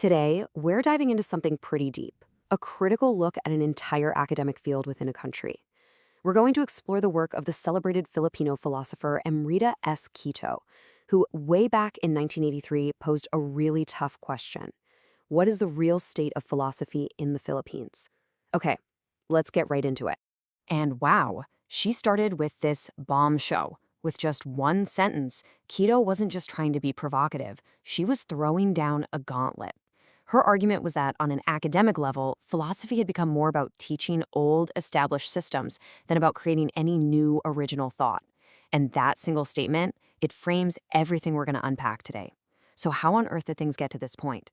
Today, we're diving into something pretty deep, a critical look at an entire academic field within a country. We're going to explore the work of the celebrated Filipino philosopher Emerita S. Quito, who way back in 1983 posed a really tough question. What is the real state of philosophy in the Philippines? Okay, let's get right into it. And wow, she started with this bomb show. With just one sentence, Quito wasn't just trying to be provocative, she was throwing down a gauntlet. Her argument was that on an academic level, philosophy had become more about teaching old, established systems than about creating any new, original thought. And that single statement, it frames everything we're going to unpack today. So how on earth did things get to this point?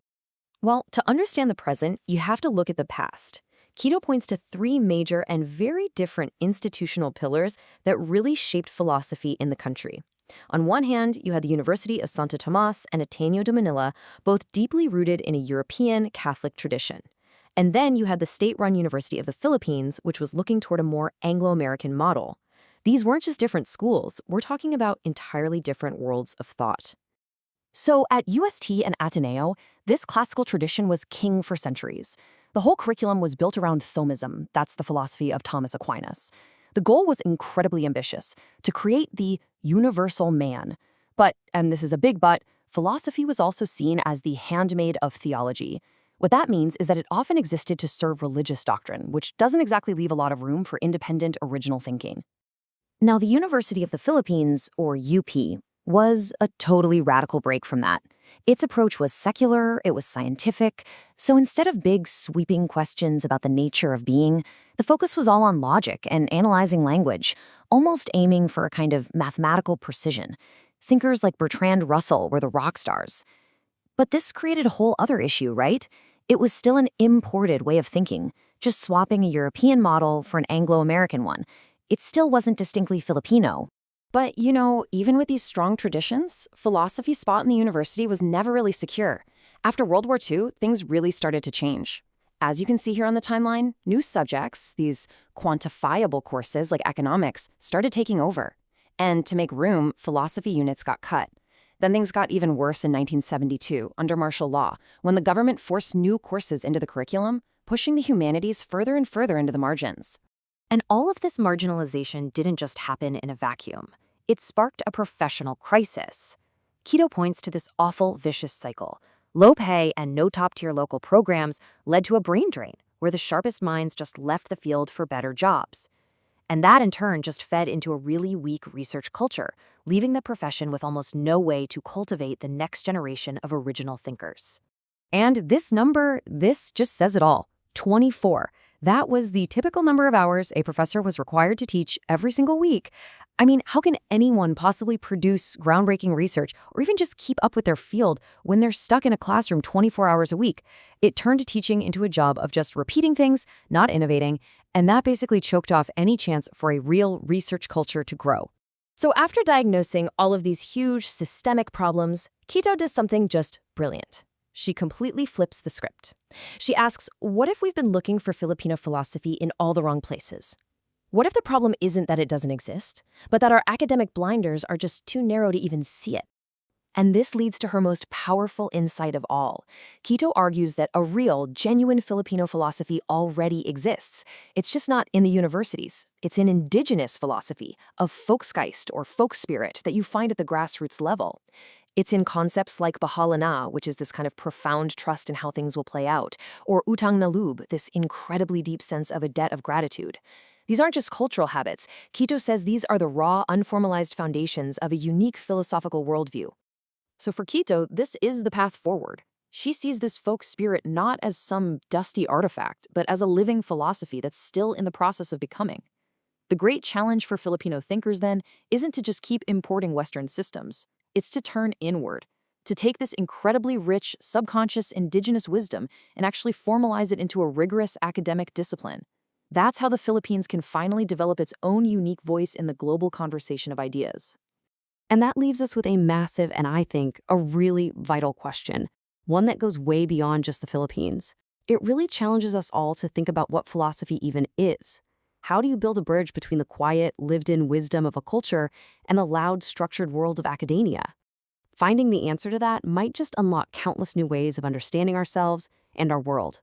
Well, to understand the present, you have to look at the past. Quito points to three major and very different institutional pillars that really shaped philosophy in the country. On one hand, you had the University of Santo Tomas and Ateneo de Manila, both deeply rooted in a European Catholic tradition. And then you had the state-run University of the Philippines, which was looking toward a more Anglo-American model. These weren't just different schools, we're talking about entirely different worlds of thought. So at UST and Ateneo, this classical tradition was king for centuries. The whole curriculum was built around Thomism, that's the philosophy of Thomas Aquinas. The goal was incredibly ambitious, to create the universal man. But, and this is a big but, philosophy was also seen as the handmaid of theology. What that means is that it often existed to serve religious doctrine, which doesn't exactly leave a lot of room for independent, original thinking. Now, the University of the Philippines, or UP, was a totally radical break from that. Its approach was secular, it was scientific, so instead of big, sweeping questions about the nature of being, the focus was all on logic and analyzing language, almost aiming for a kind of mathematical precision. Thinkers like Bertrand Russell were the rock stars. But this created a whole other issue, right? It was still an imported way of thinking, just swapping a European model for an Anglo-American one. It still wasn't distinctly Filipino. But, even with these strong traditions, philosophy's spot in the university was never really secure. After World War II, things really started to change. As you can see here on the timeline, new subjects, these quantifiable courses like economics, started taking over. And to make room, philosophy units got cut. Then things got even worse in 1972, under martial law, when the government forced new courses into the curriculum, pushing the humanities further and further into the margins. And all of this marginalization didn't just happen in a vacuum. It sparked a professional crisis. Quito points to this awful, vicious cycle. Low pay and no top-tier local programs led to a brain drain, where the sharpest minds just left the field for better jobs. And that, in turn, just fed into a really weak research culture, leaving the profession with almost no way to cultivate the next generation of original thinkers. And this number, this just says it all. 24. That was the typical number of hours a professor was required to teach every single week. I mean, how can anyone possibly produce groundbreaking research or even just keep up with their field when they're stuck in a classroom 24 hours a week? It turned teaching into a job of just repeating things, not innovating, and that basically choked off any chance for a real research culture to grow. So after diagnosing all of these huge systemic problems, Quito does something just brilliant. She completely flips the script. She asks, what if we've been looking for Filipino philosophy in all the wrong places? What if the problem isn't that it doesn't exist, but that our academic blinders are just too narrow to even see it? And this leads to her most powerful insight of all. Quito argues that a real, genuine Filipino philosophy already exists. It's just not in the universities. It's an indigenous philosophy of Volksgeist or folk spirit that you find at the grassroots level. It's in concepts like bahala na, which is this kind of profound trust in how things will play out, or utang na loob, this incredibly deep sense of a debt of gratitude. These aren't just cultural habits. Quito says these are the raw, unformalized foundations of a unique philosophical worldview. So for Quito, this is the path forward. She sees this folk spirit not as some dusty artifact, but as a living philosophy that's still in the process of becoming. The great challenge for Filipino thinkers, then, isn't to just keep importing Western systems. It's to turn inward, to take this incredibly rich, subconscious, indigenous wisdom and actually formalize it into a rigorous academic discipline. That's how the Philippines can finally develop its own unique voice in the global conversation of ideas. And that leaves us with a massive, and I think, a really vital question, one that goes way beyond just the Philippines. It really challenges us all to think about what philosophy even is. How do you build a bridge between the quiet, lived-in wisdom of a culture and the loud, structured world of academia? Finding the answer to that might just unlock countless new ways of understanding ourselves and our world.